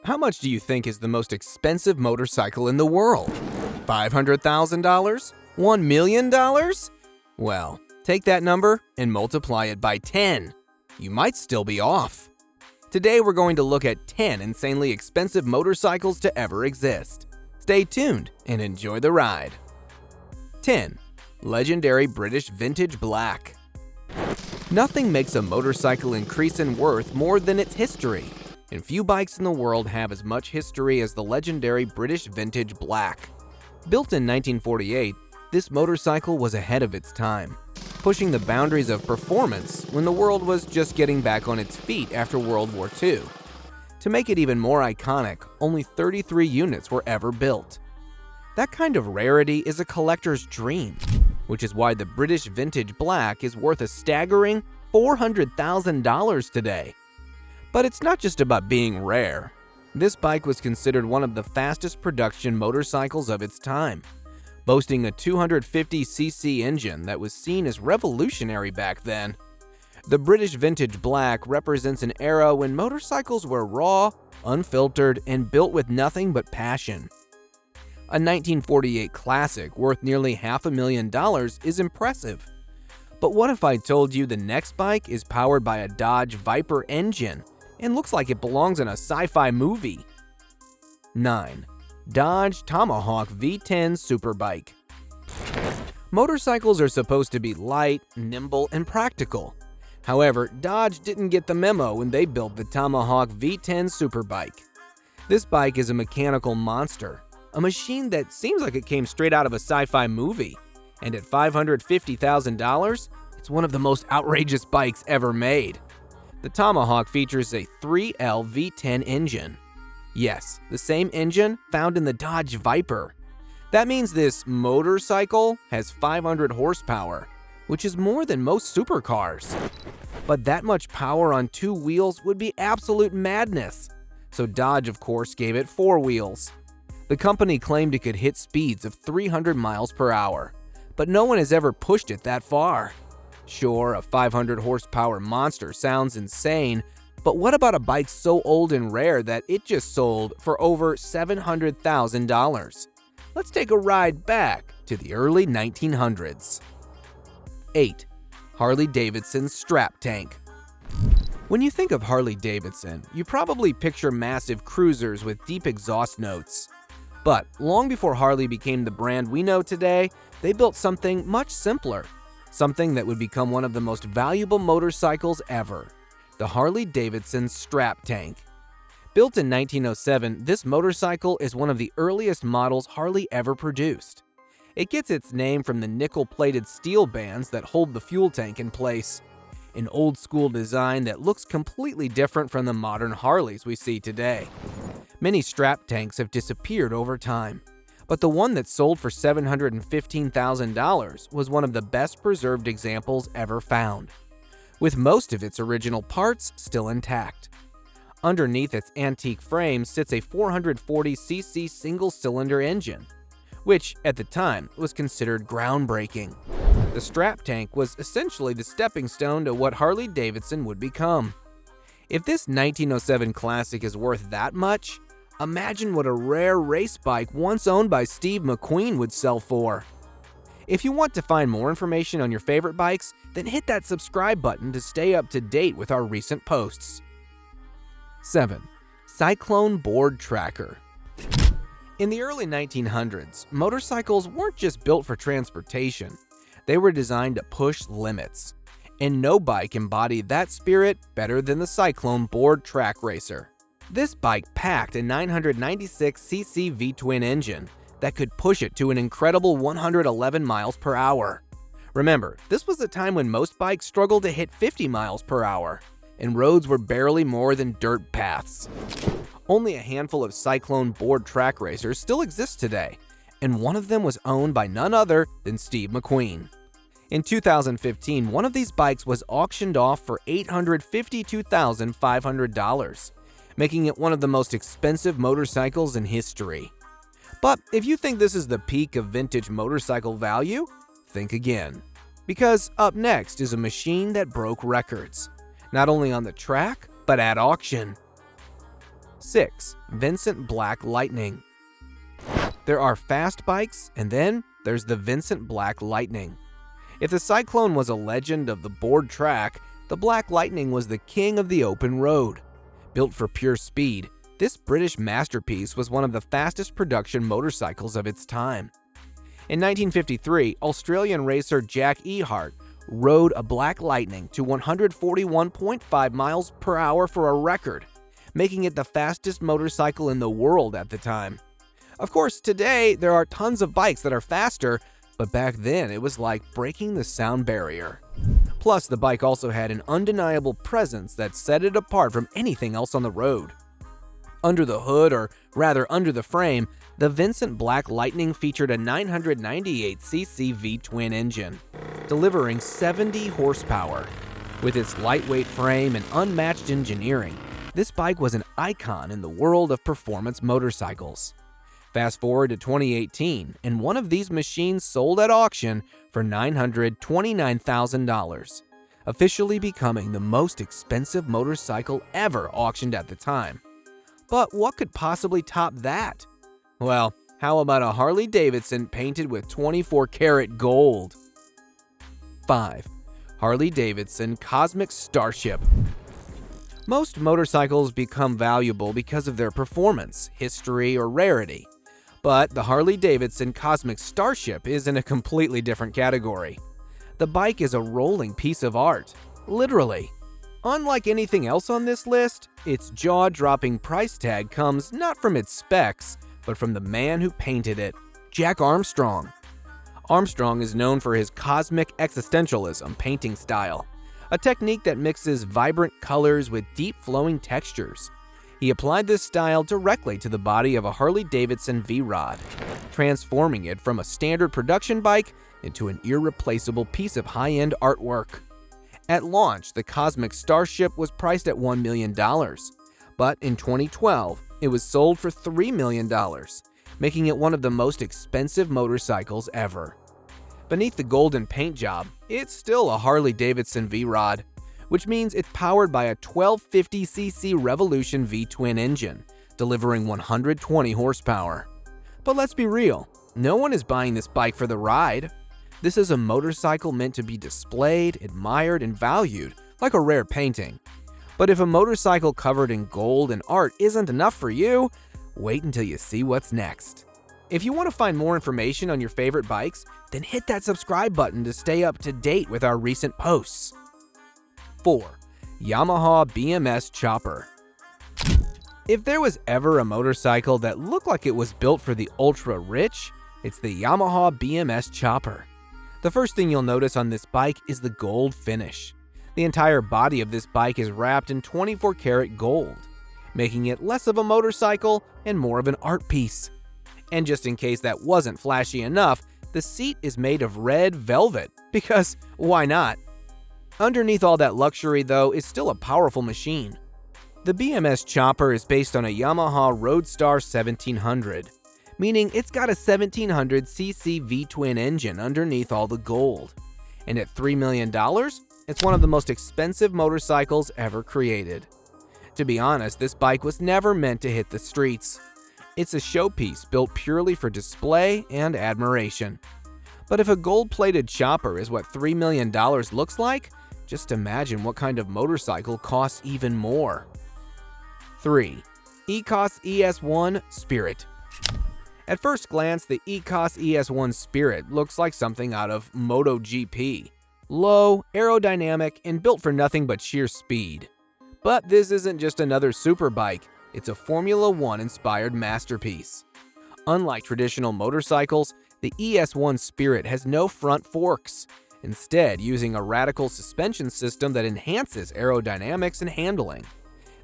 How much do you think is the most expensive motorcycle in the world? $500,000? $1 million? Well, take that number and multiply it by 10. You might still be off. Today we're going to look at 10 insanely expensive motorcycles to ever exist. Stay tuned and enjoy the ride. 10. Legendary British Vintage Black. Nothing makes a motorcycle increase in worth more than its history, and few bikes in the world have as much history as the legendary British Vintage Black. Built in 1948, this motorcycle was ahead of its time, pushing the boundaries of performance when the world was just getting back on its feet after World War II. To make it even more iconic, only 33 units were ever built. That kind of rarity is a collector's dream, which is why the British Vintage Black is worth a staggering $400,000 today. But it's not just about being rare. This bike was considered one of the fastest production motorcycles of its time, boasting a 250cc engine that was seen as revolutionary back then. The British Vintage Black represents an era when motorcycles were raw, unfiltered, and built with nothing but passion. A 1948 classic worth nearly $500,000 is impressive. But what if I told you the next bike is powered by a Dodge Viper engine and looks like it belongs in a sci-fi movie? 9. Dodge Tomahawk V10 Superbike. Motorcycles are supposed to be light, nimble, and practical. However, Dodge didn't get the memo when they built the Tomahawk V10 Superbike. This bike is a mechanical monster, a machine that seems like it came straight out of a sci-fi movie, and at $550,000, it's one of the most outrageous bikes ever made. The Tomahawk features a 3L V10 engine. Yes, the same engine found in the Dodge Viper. That means this motorcycle has 500 horsepower, which is more than most supercars. But that much power on two wheels would be absolute madness, so Dodge, of course, gave it 4 wheels. The company claimed it could hit speeds of 300 miles per hour, but no one has ever pushed it that far. Sure, a 500 horsepower monster sounds insane, but what about a bike so old and rare that it just sold for over $700,000? Let's take a ride back to the early 1900s. 8. Harley-Davidson Strap Tank. When you think of Harley-Davidson, you probably picture massive cruisers with deep exhaust notes. But long before Harley became the brand we know today, they built something much simpler, something that would become one of the most valuable motorcycles ever, the Harley-Davidson Strap Tank. Built in 1907, this motorcycle is one of the earliest models Harley ever produced. It gets its name from the nickel-plated steel bands that hold the fuel tank in place, an old-school design that looks completely different from the modern Harleys we see today. Many strap tanks have disappeared over time, but the one that sold for $715,000 was one of the best preserved examples ever found, with most of its original parts still intact. Underneath its antique frame sits a 440cc single-cylinder engine, which at the time was considered groundbreaking. The strap tank was essentially the stepping stone to what Harley-Davidson would become. If this 1907 classic is worth that much, imagine what a rare race bike once owned by Steve McQueen would sell for. If you want to find more information on your favorite bikes, then hit that subscribe button to stay up to date with our recent posts. 7. Cyclone Board Tracker. In the early 1900s, motorcycles weren't just built for transportation. They were designed to push limits. And no bike embodied that spirit better than the Cyclone Board Track Racer. This bike packed a 996cc V-twin engine that could push it to an incredible 111 miles per hour. Remember, this was a time when most bikes struggled to hit 50 miles per hour, and roads were barely more than dirt paths. Only a handful of Cyclone Board Track Racers still exist today, and one of them was owned by none other than Steve McQueen. In 2015, one of these bikes was auctioned off for $852,500, making it one of the most expensive motorcycles in history. But if you think this is the peak of vintage motorcycle value, think again. Because up next is a machine that broke records, not only on the track, but at auction. 6. Vincent Black Lightning. There are fast bikes, and then there's the Vincent Black Lightning. If the Cyclone was a legend of the board track, the Black Lightning was the king of the open road. Built for pure speed, this British masterpiece was one of the fastest production motorcycles of its time. In 1953, Australian racer Jack Ehart rode a Black Lightning to 141.5 miles per hour for a record, making it the fastest motorcycle in the world at the time. Of course, today there are tons of bikes that are faster, but back then it was like breaking the sound barrier. Plus, the bike also had an undeniable presence that set it apart from anything else on the road. Under the hood, or rather under the frame, the Vincent Black Lightning featured a 998cc V-twin engine, delivering 70 horsepower. With its lightweight frame and unmatched engineering, this bike was an icon in the world of performance motorcycles. Fast forward to 2018, and one of these machines sold at auction for $929,000, officially becoming the most expensive motorcycle ever auctioned at the time. But what could possibly top that? Well, how about a Harley-Davidson painted with 24-karat gold? 5. Harley-Davidson Cosmic Starship. Most motorcycles become valuable because of their performance, history, or rarity. But the Harley-Davidson Cosmic Starship is in a completely different category. The bike is a rolling piece of art, literally. Unlike anything else on this list, its jaw-dropping price tag comes not from its specs, but from the man who painted it, Jack Armstrong. Armstrong is known for his cosmic existentialism painting style, a technique that mixes vibrant colors with deep flowing textures. He applied this style directly to the body of a Harley-Davidson V-Rod, transforming it from a standard production bike into an irreplaceable piece of high-end artwork. At launch, the Cosmic Starship was priced at $1 million, but in 2012, it was sold for $3 million, making it one of the most expensive motorcycles ever. Beneath the golden paint job, it's still a Harley-Davidson V-Rod, which means it's powered by a 1250cc Revolution V-twin engine, delivering 120 horsepower. But let's be real, no one is buying this bike for the ride. This is a motorcycle meant to be displayed, admired, and valued, like a rare painting. But if a motorcycle covered in gold and art isn't enough for you, wait until you see what's next. If you want to find more information on your favorite bikes, then hit that subscribe button to stay up to date with our recent posts. 4. Yamaha BMS Chopper. If there was ever a motorcycle that looked like it was built for the ultra-rich, it's the Yamaha BMS Chopper. The first thing you'll notice on this bike is the gold finish. The entire body of this bike is wrapped in 24-karat gold, making it less of a motorcycle and more of an art piece. And just in case that wasn't flashy enough, the seat is made of red velvet, because why not? Underneath all that luxury, though, is still a powerful machine. The BMS Chopper is based on a Yamaha Roadstar 1700, meaning it's got a 1700cc V-twin engine underneath all the gold. And at $3 million, it's one of the most expensive motorcycles ever created. To be honest, this bike was never meant to hit the streets. It's a showpiece built purely for display and admiration. But if a gold-plated chopper is what $3 million looks like, just imagine what kind of motorcycle costs even more. 3. ECOS ES1 Spirit. At first glance, the ECOS ES1 Spirit looks like something out of MotoGP. Low, aerodynamic, and built for nothing but sheer speed. But this isn't just another superbike, it's a Formula One inspired masterpiece. Unlike traditional motorcycles, the ES1 Spirit has no front forks, instead using a radical suspension system that enhances aerodynamics and handling.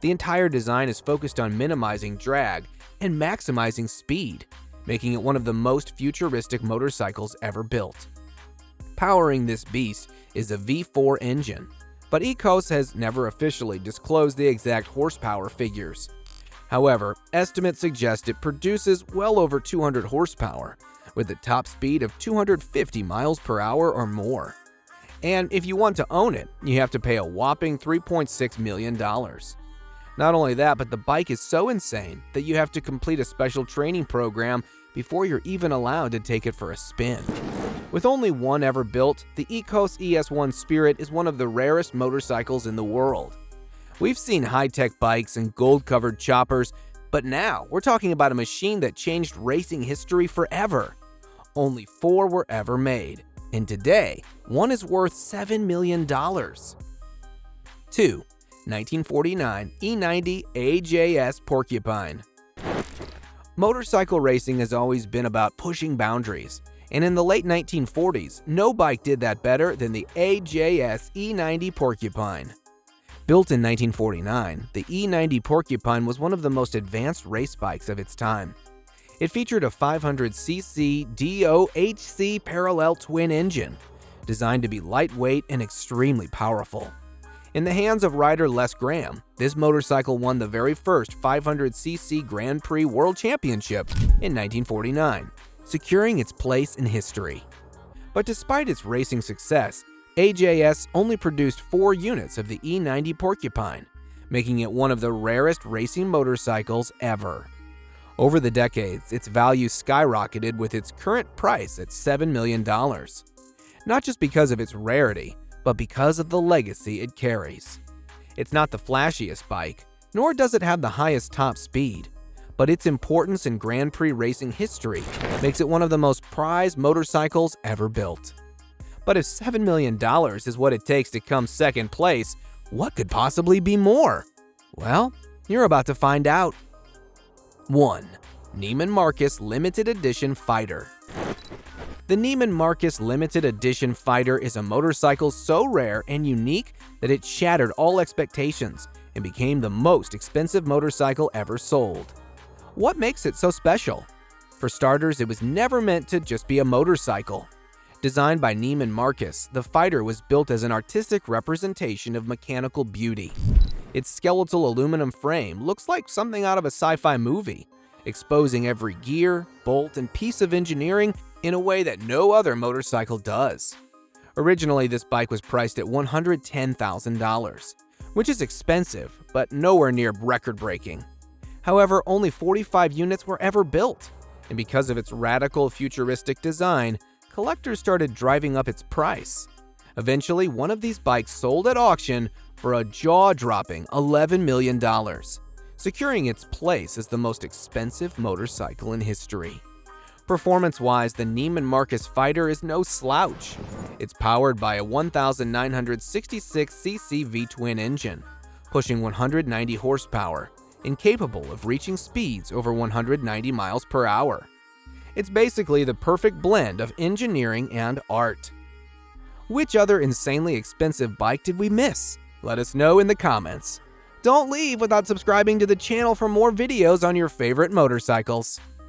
The entire design is focused on minimizing drag and maximizing speed, making it one of the most futuristic motorcycles ever built. Powering this beast is a V4 engine, but ECOS has never officially disclosed the exact horsepower figures. However, estimates suggest it produces well over 200 horsepower, with a top speed of 250 miles per hour or more. And if you want to own it, you have to pay a whopping $3.6 million. Not only that, but the bike is so insane that you have to complete a special training program before you're even allowed to take it for a spin. With only one ever built, the Ecos ES1 Spirit is one of the rarest motorcycles in the world. We've seen high-tech bikes and gold-covered choppers, but now we're talking about a machine that changed racing history forever. Only 4 were ever made, and today, one is worth $7 million. 2. 1949 E90 AJS Porcupine. Motorcycle racing has always been about pushing boundaries, and in the late 1940s, no bike did that better than the AJS E90 Porcupine. Built in 1949, the E90 Porcupine was one of the most advanced race bikes of its time. It featured a 500cc DOHC parallel twin engine, designed to be lightweight and extremely powerful. In the hands of rider Les Graham, this motorcycle won the very first 500cc Grand Prix World Championship in 1949, securing its place in history. But despite its racing success, AJS only produced 4 units of the E90 Porcupine, making it one of the rarest racing motorcycles ever. Over the decades, its value skyrocketed with its current price at $7 million. Not just because of its rarity, but because of the legacy it carries. It's not the flashiest bike, nor does it have the highest top speed, but its importance in Grand Prix racing history makes it one of the most prized motorcycles ever built. But if $7 million is what it takes to come second place, what could possibly be more? Well, you're about to find out. 1. Neiman Marcus Limited Edition Fighter. The Neiman Marcus Limited Edition Fighter is a motorcycle so rare and unique that it shattered all expectations and became the most expensive motorcycle ever sold. What makes it so special? For starters, it was never meant to just be a motorcycle. Designed by Neiman Marcus, the Fighter was built as an artistic representation of mechanical beauty. Its skeletal aluminum frame looks like something out of a sci-fi movie, exposing every gear, bolt, and piece of engineering in a way that no other motorcycle does. Originally, this bike was priced at $110,000, which is expensive, but nowhere near record-breaking. However, only 45 units were ever built, and because of its radical futuristic design, collectors started driving up its price. Eventually, one of these bikes sold at auction for a jaw-dropping $11 million, securing its place as the most expensive motorcycle in history. Performance-wise, the Neiman Marcus Fighter is no slouch. It's powered by a 1,966cc V-twin engine, pushing 190 horsepower, and capable of reaching speeds over 190 miles per hour. It's basically the perfect blend of engineering and art. Which other insanely expensive bike did we miss? Let us know in the comments. Don't leave without subscribing to the channel for more videos on your favorite motorcycles.